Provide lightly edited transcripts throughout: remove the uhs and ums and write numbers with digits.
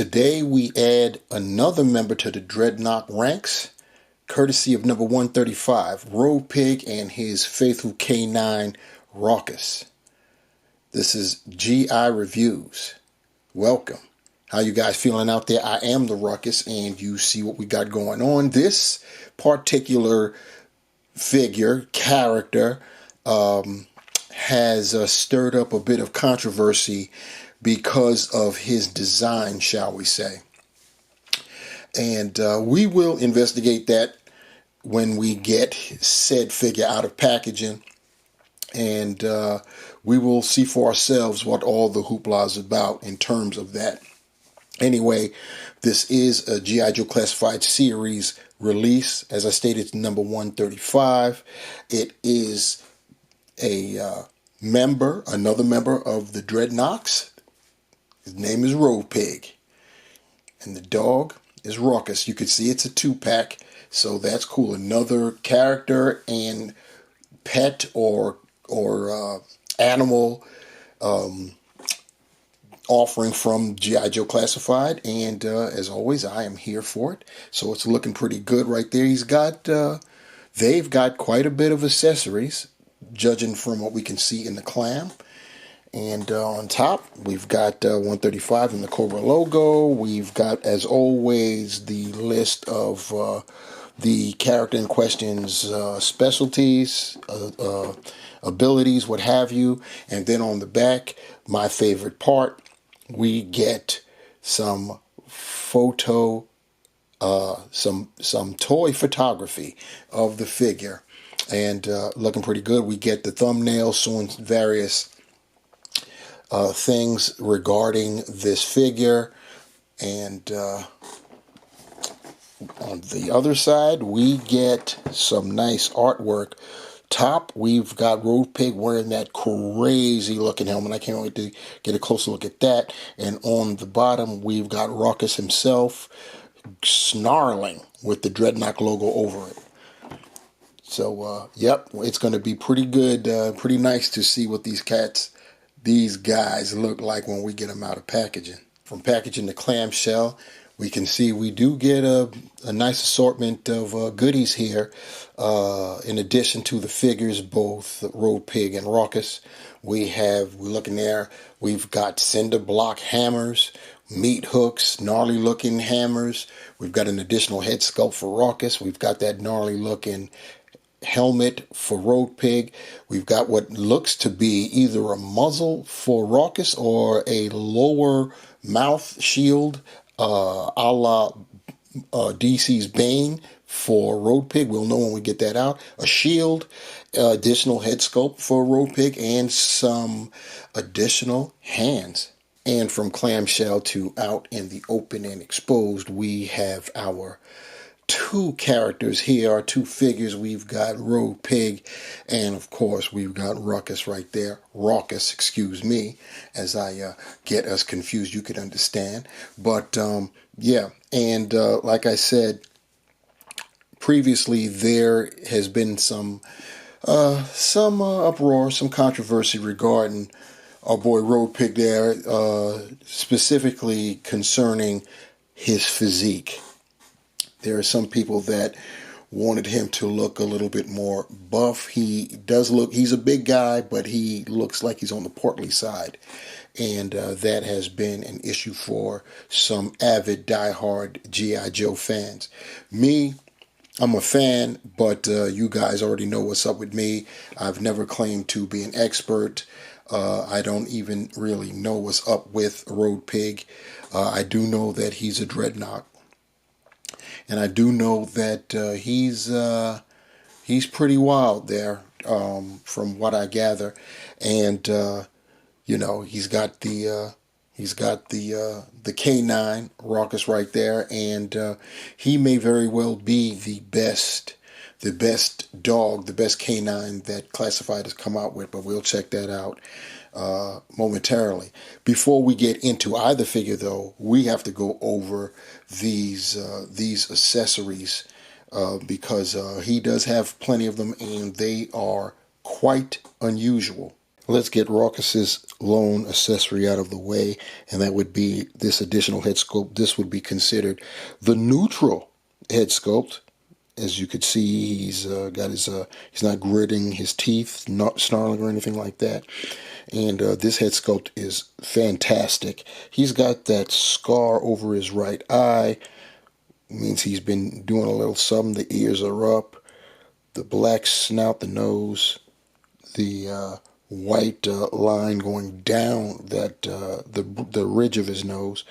Today we add another member to the Dreadnought ranks, courtesy of number 135, Road Pig and his faithful K9, Rawkus. This is GI Reviews. Welcome. How you guys feeling out there? I am the Rawkus, and you see what we got going on. This particular figure, character, has stirred up a bit of controversy because of his design, shall we say. And we will investigate that when we get said figure out of packaging. And we will see for ourselves what all the hoopla is about in terms of that. Anyway, this is a G.I. Joe Classified Series release. As I stated, it's number 135. It is another member of the Dreadnoughts. His name is Road Pig. And the dog is Rawkus. You can see it's a 2-pack, so that's cool. Another character and pet or animal offering from G.I. Joe Classified, and as always, I am here for it. So it's looking pretty good right there. They've got quite a bit of accessories, judging from what we can see in the clam. And on top, we've got 135 in the Cobra logo. We've got, as always, the list of the character in question's specialties, abilities, what have you. And then on the back, my favorite part, we get some photo, some toy photography of the figure. And looking pretty good. We get the thumbnail showing various things regarding this figure, and on the other side we get some nice artwork. Top, we've got Road Pig wearing that crazy looking helmet. I can't wait to get a closer look at that. And on the bottom we've got Rawkus himself snarling with the Dreadnought logo over it. So yep, it's going to be pretty good, pretty nice to see what these guys look like when we get them out of packaging. From packaging to clamshell, we can see we do get a nice assortment of goodies here. In addition to the figures, both Road Pig and Rawkus, we're looking there, we've got cinder block hammers, meat hooks, gnarly looking hammers. We've got an additional head sculpt for Rawkus. We've got that gnarly looking helmet for Road Pig. We've got what looks to be either a muzzle for Rawkus or a lower mouth shield a la DC's Bane for Road Pig. We'll know when we get that out. A shield, additional head sculpt for Road Pig, and some additional hands. And from clamshell to out in the open and exposed, we have our two characters here, our two figures. We've got Road Pig, and of course we've got Rawkus right there. Rawkus, excuse me, as I get us confused, you could understand. But yeah, and like I said previously, there has been some uproar, some controversy regarding our boy Road Pig there, specifically concerning his physique. There are some people that wanted him to look a little bit more buff. He's a big guy, but he looks like he's on the portly side. And that has been an issue for some avid, diehard G.I. Joe fans. Me, I'm a fan, but you guys already know what's up with me. I've never claimed to be an expert. I don't even really know what's up with Road Pig. I do know that he's a Dreadnought. And I do know that he's pretty wild there, from what I gather. And you know, he's got the K9 Rawkus right there, and he may very well be the best dog, the best K9 that Classified has come out with. But we'll check that out momentarily. Before we get into either figure, though, we have to go over these accessories because he does have plenty of them, and they are quite unusual. Let's get Rawkus's lone accessory out of the way, and that would be this additional head sculpt. This would be considered the neutral head sculpt. As you could see, he's got his he's not gritting his teeth, not snarling or anything like that. And this head sculpt is fantastic. He's got that scar over his right eye. Means he's been doing a little something. The ears are up, the black snout, the nose, the white line going down that the ridge of his nose.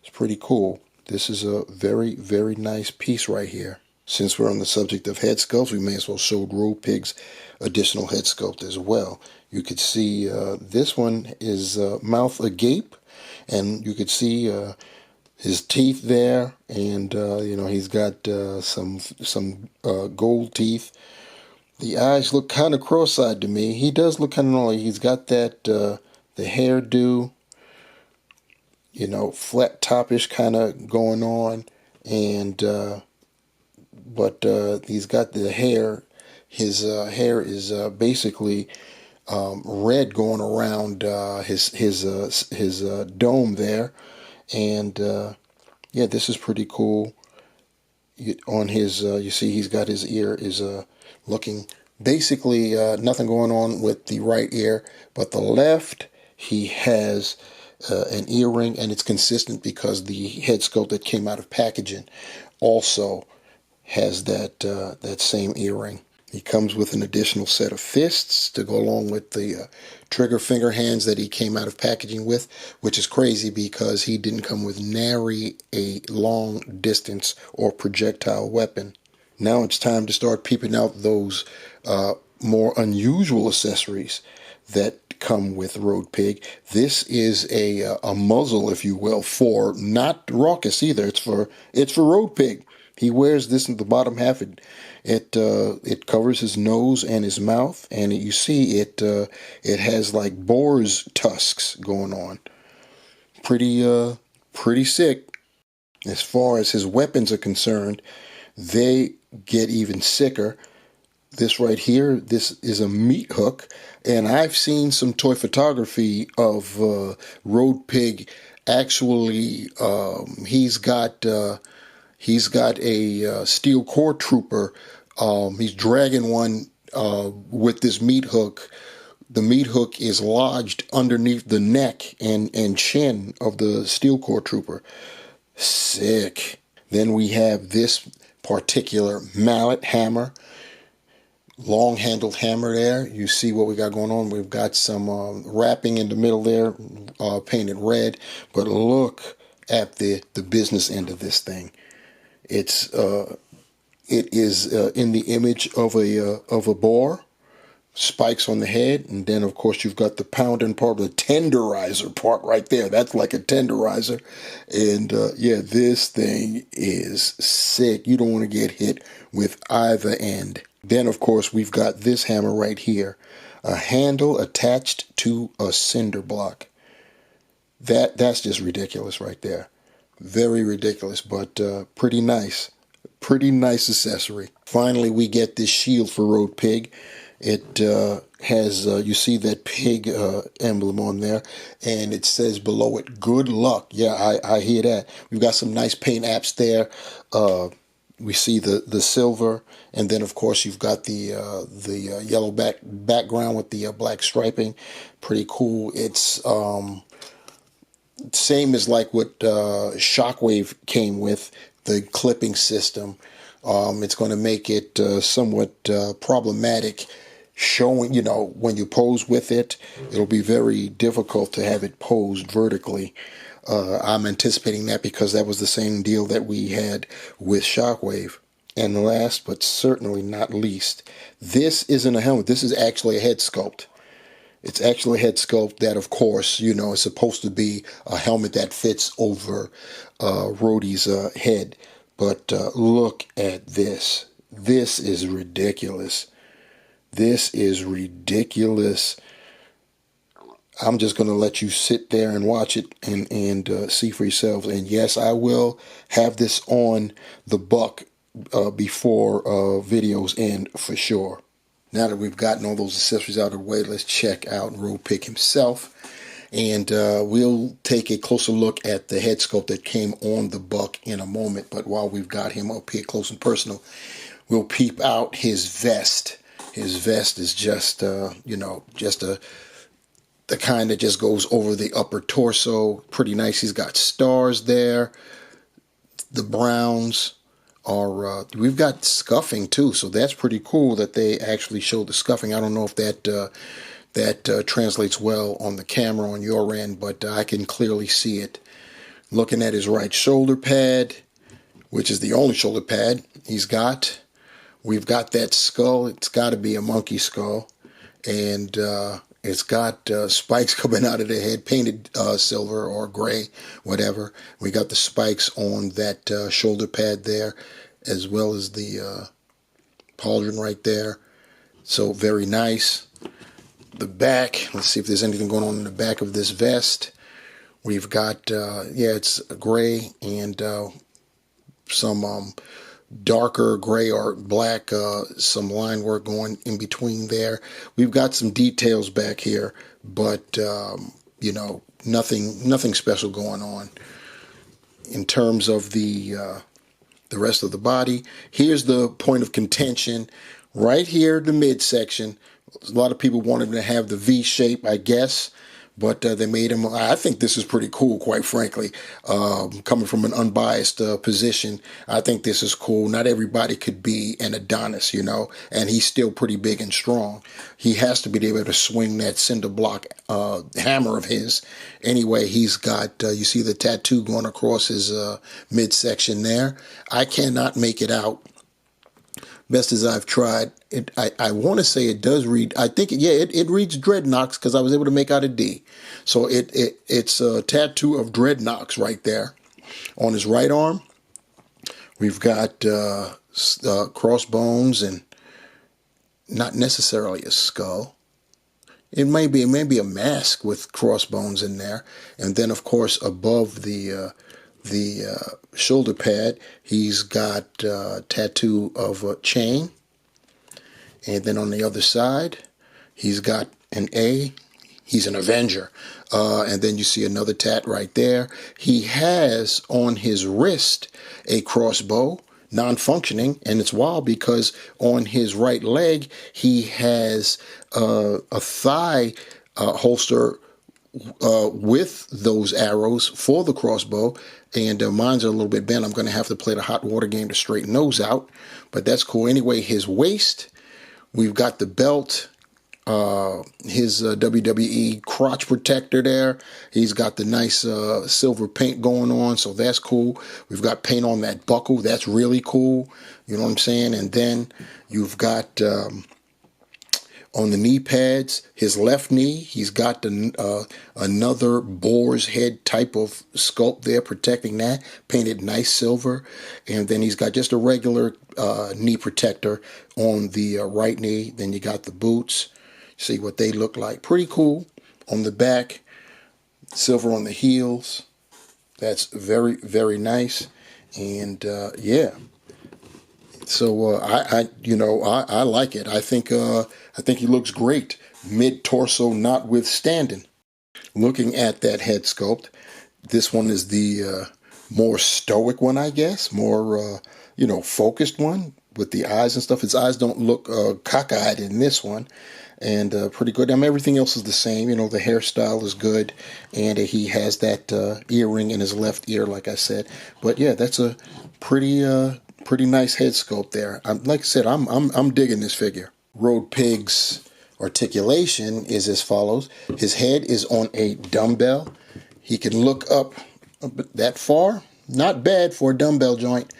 It's pretty cool. This is a very, very nice piece right here. Since we're on the subject of head sculpts, we may as well show Road Pig's additional head sculpt as well. You could see this one is mouth agape, and you could see his teeth there, and he's got some gold teeth. The eyes look kind of cross-eyed to me. He does look kind of gnarly. He's got that the hairdo, flat topish kind of going on, and but he's got the hair. His hair is basically red going around his dome there, and yeah, this is pretty cool. On his, you see, he's got his ear is looking basically nothing going on with the right ear, but the left he has an earring, and it's consistent because the head sculpt that came out of packaging also has that same earring. He comes with an additional set of fists to go along with the trigger finger hands that he came out of packaging with, which is crazy because he didn't come with nary a long distance or projectile weapon. Now it's time to start peeping out those more unusual accessories that come with Road Pig. This is a muzzle, if you will, for not Rawkus either. It's for Road Pig. He wears this in the bottom half. It covers his nose and his mouth, and you see it has like boar's tusks going on. Pretty sick. As far as his weapons are concerned, they get even sicker. This right here, this is a meat hook, and I've seen some toy photography of Road Pig. Actually, he's got a steel core trooper. He's dragging one with this meat hook. The meat hook is lodged underneath the neck and chin of the steel core trooper. Sick. Then we have this particular mallet hammer, long-handled hammer there. You see what we got going on. We've got some wrapping in the middle there, painted red. But look at the business end of this thing. It is in the image of a boar, spikes on the head, and then of course you've got the pounding part, the tenderizer part right there. That's like a tenderizer, and yeah, this thing is sick. You don't want to get hit with either end. Then of course we've got this hammer right here, a handle attached to a cinder block. That's just ridiculous right there. Very ridiculous, but pretty nice. Pretty nice accessory. Finally, we get this shield for Road Pig. It has, you see that pig emblem on there, and it says below it, good luck. Yeah, I hear that. We've got some nice paint apps there. We see the silver, and then of course you've got the yellow background with the black striping. Pretty cool. It's same as like what Shockwave came with, the clipping system. It's going to make it somewhat problematic showing, when you pose with it. It'll be very difficult to have it posed vertically. I'm anticipating that because that was the same deal that we had with Shockwave. And last but certainly not least, this isn't a helmet. This is actually a head sculpt. It's actually a head sculpt that, of course, is supposed to be a helmet that fits over Rhodey's head. But look at this. This is ridiculous. This is ridiculous. I'm just going to let you sit there and watch it and see for yourselves. And yes, I will have this on the buck before videos end for sure. Now that we've gotten all those accessories out of the way, let's check out Road Pig himself. And we'll take a closer look at the head sculpt that came on the buck in a moment. But while we've got him up here close and personal, we'll peep out his vest. His vest is just, just the kind that just goes over the upper torso. Pretty nice. He's got stars there. The browns are, we've got scuffing too, so that's pretty cool that they actually show the scuffing. I don't know if that translates well on the camera on your end, but I can clearly see it. Looking at his right shoulder pad, which is the only shoulder pad he's got. We've got that skull. It's got to be a monkey skull. And it's got spikes coming out of the head, painted silver or gray, whatever. We got the spikes on that shoulder pad there, as well as the pauldron right there. So very nice. The back, let's see if there's anything going on in the back of this vest. We've got, it's gray and some darker gray or black, some line work going in between there. We've got some details back here, but nothing special going on in terms of the rest of the body. Here's the point of contention right here, the midsection. A lot of people wanted to have the V shape, I guess, but they made him. I think this is pretty cool, quite frankly. Coming from an unbiased position, I think this is cool. Not everybody could be an Adonis, and he's still pretty big and strong. He has to be able to swing that cinder block hammer of his. Anyway, he's got, you see the tattoo going across his midsection there. I cannot make it out. Best as I've tried, I want to say it does read. I think it reads Dreadnoks because I was able to make out a D. So it's a tattoo of Dreadnoks right there on his right arm. We've got crossbones and not necessarily a skull. It may be a mask with crossbones in there, and then of course above the shoulder pad, he's got a tattoo of a chain. And then on the other side, he's got an A. He's an Avenger. And then you see another tat right there. He has on his wrist a crossbow, non-functioning. And it's wild because on his right leg, he has a thigh holster with those arrows for the crossbow, and mine's are a little bit bent. I'm going to have to play the hot water game to straighten those out, but that's cool. Anyway, his waist, we've got the belt, his WWE crotch protector there. He's got the nice silver paint going on, so that's cool. We've got paint on that buckle. That's really cool. You know what I'm saying? And then you've got on the knee pads, his left knee, he's got another boar's head type of sculpt there protecting that, painted nice silver. And then he's got just a regular knee protector on the right knee. Then you got the boots. See what they look like. Pretty cool. On the back, silver on the heels. That's very, very nice. And so I like it. I think he looks great, mid torso notwithstanding. Looking at that head sculpt, this one is the more stoic one, I guess, more focused one with the eyes and stuff. His eyes don't look cockeyed in this one, and pretty good. Everything else is the same. The hairstyle is good, and he has that earring in his left ear, like I said. But yeah, that's a pretty nice head sculpt there. Like I said, I'm digging this figure. Road Pig's articulation is as follows. His head is on a dumbbell. He can look up that far. Not bad for a dumbbell joint.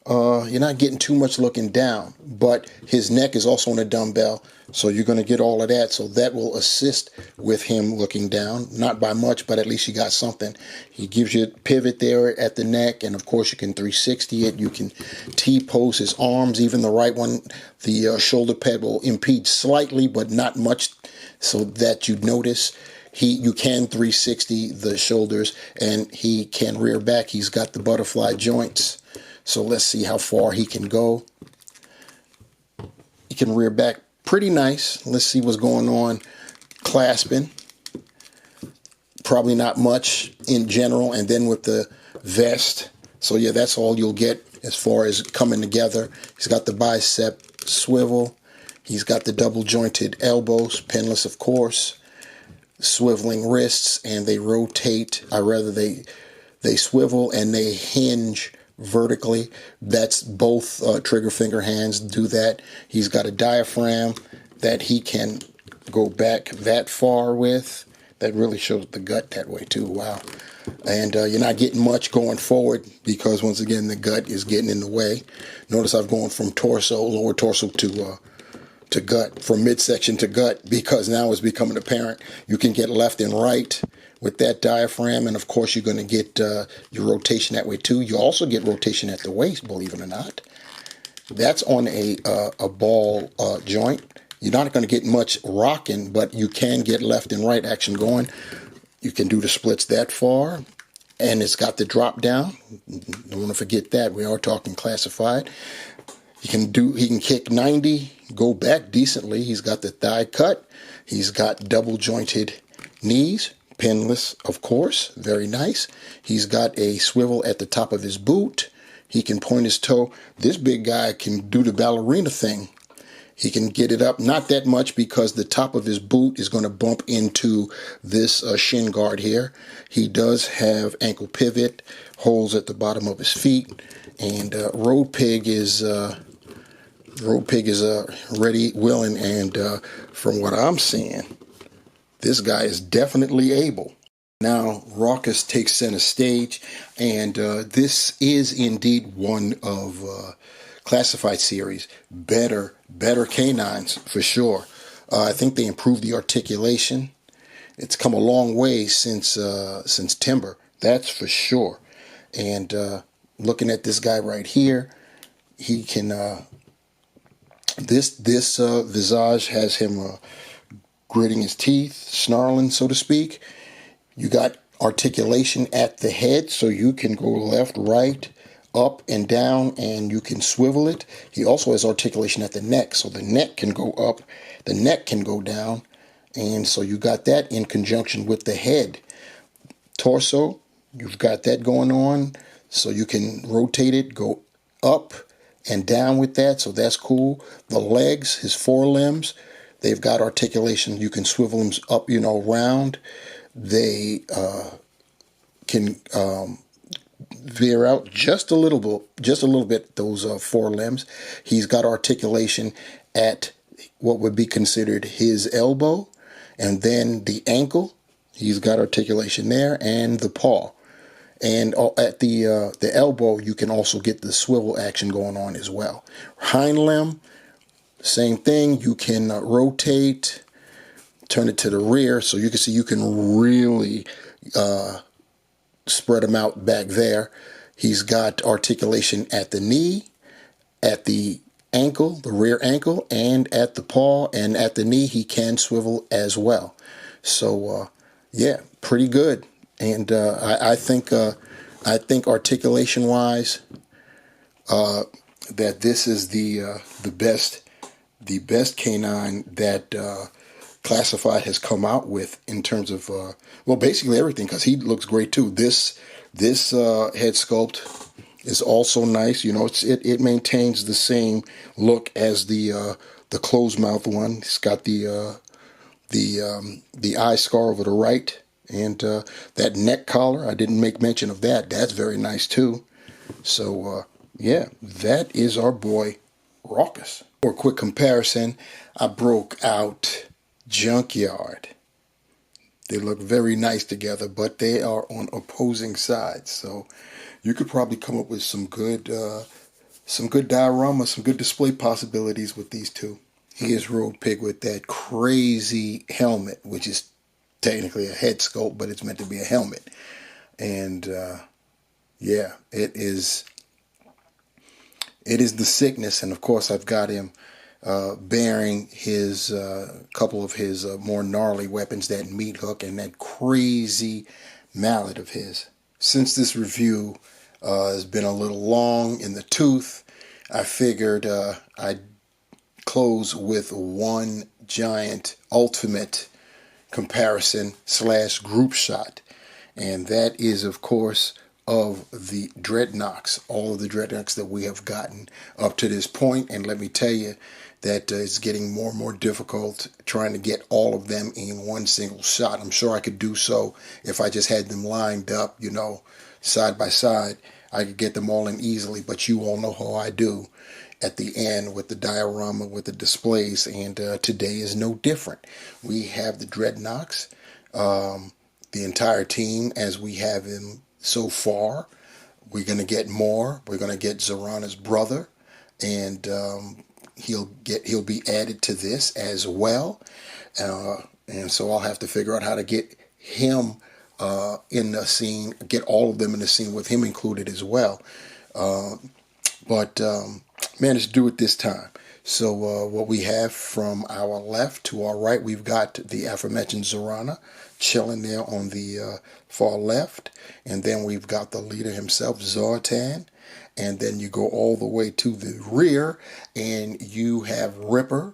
You're not getting too much looking down, but his neck is also on a dumbbell, so you're going to get all of that. So that will assist with him looking down, not by much, but at least you got something. He gives you a pivot there at the neck, and of course you can 360 it. You can T-pose his arms, even the right one. The shoulder pad will impede slightly, but not much, so that you notice. You can 360 the shoulders, and he can rear back. He's got the butterfly joints. So let's see how far he can go. He can rear back pretty nice. Let's see what's going on. Clasping. Probably not much in general. And then with the vest. So yeah, that's all you'll get as far as coming together. He's got the bicep swivel. He's got the double jointed elbows, pinless of course. Swiveling wrists, and they rotate. They swivel and they hinge vertically. That's both trigger finger hands do that. He's got a diaphragm that he can go back that far with. That really shows the gut that way too. Wow. And you're not getting much going forward because once again the gut is getting in the way. Notice I've gone from torso, lower torso to gut, from midsection to gut, because now it's becoming apparent you can get left and right with that diaphragm, and of course you're going to get your rotation that way too. You also get rotation at the waist, believe it or not. That's on a ball joint. You're not going to get much rocking, but you can get left and right action going. You can do the splits that far, and it's got the drop down. Don't want to forget that. We are talking classified. He can kick 90, go back decently. He's got the thigh cut. He's got double jointed knees, pinless, of course, very nice. He's got a swivel at the top of his boot. He can point his toe. This big guy can do the ballerina thing. He can get it up, not that much because the top of his boot is going to bump into this shin guard here. He does have ankle pivot, holes at the bottom of his feet, and Road Pig is ready, willing, and from what I'm seeing, this guy is definitely able. Now, Rawkus takes center stage, and this is indeed one of classified series better canines for sure. I think they improved the articulation. It's come a long way since Timber, that's for sure. And looking at this guy right here, he can this visage has him gritting his teeth, snarling, so to speak. You got articulation at the head, so you can go left, right, up and down, and you can swivel it. He also has articulation at the neck, so the neck can go up, the neck can go down, and so you got that in conjunction with the head. Torso, you've got that going on, so you can rotate it, go up and down with that, so that's cool. The legs, his forelimbs, they've got articulation. You can swivel them up, round. They can veer out just a little bit. Those forelimbs. He's got articulation at what would be considered his elbow, and then the ankle. He's got articulation there, and the paw. And at the elbow, you can also get the swivel action going on as well. Hind limb, same thing. You can rotate, turn it to the rear, so you can see you can really spread them out back there. He's got articulation at the knee, at the ankle, the rear ankle, and at the paw, and at the knee he can swivel as well. So yeah, pretty good. And I think articulation wise, that this is the best canine that Classified has come out with in terms of basically everything, because he looks great too. This head sculpt is also nice. It maintains the same look as the closed mouth one. It's got the eye scar over the right. And that neck collar, I didn't make mention of that. That's very nice too. So yeah, that is our boy Rawkus. For a quick comparison, I broke out Junkyard. They look very nice together, but they are on opposing sides. So you could probably come up with some good diorama, some good display possibilities with these two. Here's Road Pig with that crazy helmet, which is technically a head sculpt, but it's meant to be a helmet. And yeah, it is the sickness. And of course I've got him bearing his couple of his more gnarly weapons, that meat hook and that crazy mallet of his. Since this review has been a little long in the tooth, I figured I'd close with one giant ultimate comparison / group shot. And that is, of course, of the Dreadnoks, all of the Dreadnoks that we have gotten up to this point. And let me tell you that it's getting more and more difficult trying to get all of them in one single shot. I'm sure I could do so if I just had them lined up, side by side. I could get them all in easily, but you all know how I do at the end with the diorama, with the displays, and today is no different. We have the Dreadnoks, the entire team as we have him so far. We're going to get more. We're going to get Zorana's brother, and he'll be added to this as well. And so I'll have to figure out how to get him in the scene, get all of them in the scene with him included as well. But managed to do it this time. So what we have from our left to our right, we've got the aforementioned Zorana chilling there on the far left. And then we've got the leader himself, Zartan. And then you go all the way to the rear and you have Ripper.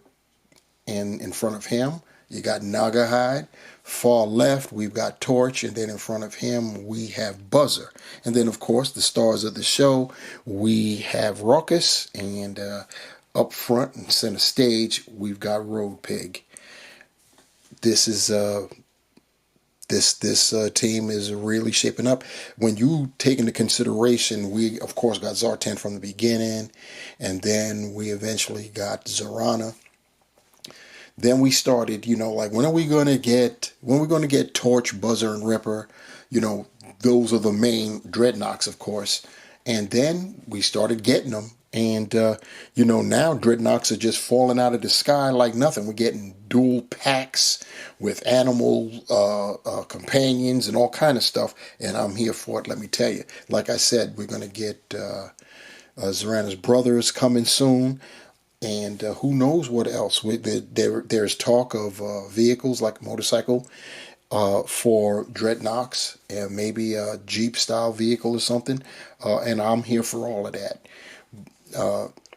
And in front of him, you got Nagahide. Far left, we've got Torch, and then in front of him, we have Buzzer. And then, of course, the stars of the show, we have Rawkus, and up front and center stage, we've got Road Pig. This is this team is really shaping up. When you take into consideration, we of course got Zartan from the beginning, and then we eventually got Zorana. Then we started, like when we're going to get Torch, Buzzer, and Ripper. Those are the main Dreadnoks, of course. And then we started getting them. And, now Dreadnoks are just falling out of the sky like nothing. We're getting dual packs with animal companions and all kind of stuff. And I'm here for it, let me tell you. Like I said, we're going to get Zorana's brothers coming soon. And who knows what else. There's talk of vehicles like a motorcycle for Dreadnoks, and maybe a Jeep-style vehicle or something. And I'm here for all of that.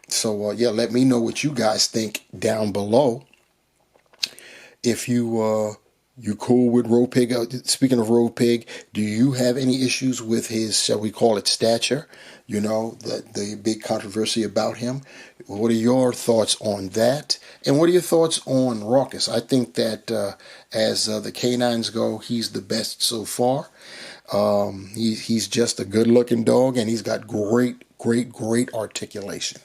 So let me know what you guys think down below. If you cool with Road Pig. Speaking of Road Pig, do you have any issues with his, shall we call it, stature? The big controversy about him. What are your thoughts on that? And what are your thoughts on Rawkus? I think that as the canines go, he's the best so far. He's just a good-looking dog, and he's got great articulation.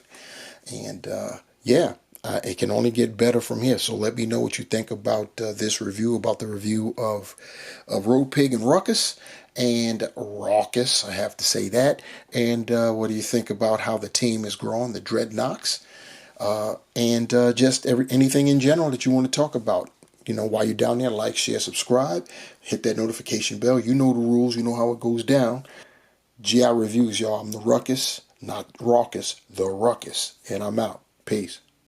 And it can only get better from here. So let me know what you think about this review, about the review of Road Pig and Rawkus. And Rawkus, I have to say that. And what do you think about how the team is growing, the Dreadnoks? And just anything in general that you want to talk about. While you're down there, like, share, subscribe. Hit that notification bell. You know the rules. You know how it goes down. GI Reviews, y'all. I'm the Ruckus, not Rawkus, the Ruckus. And I'm out. Peace.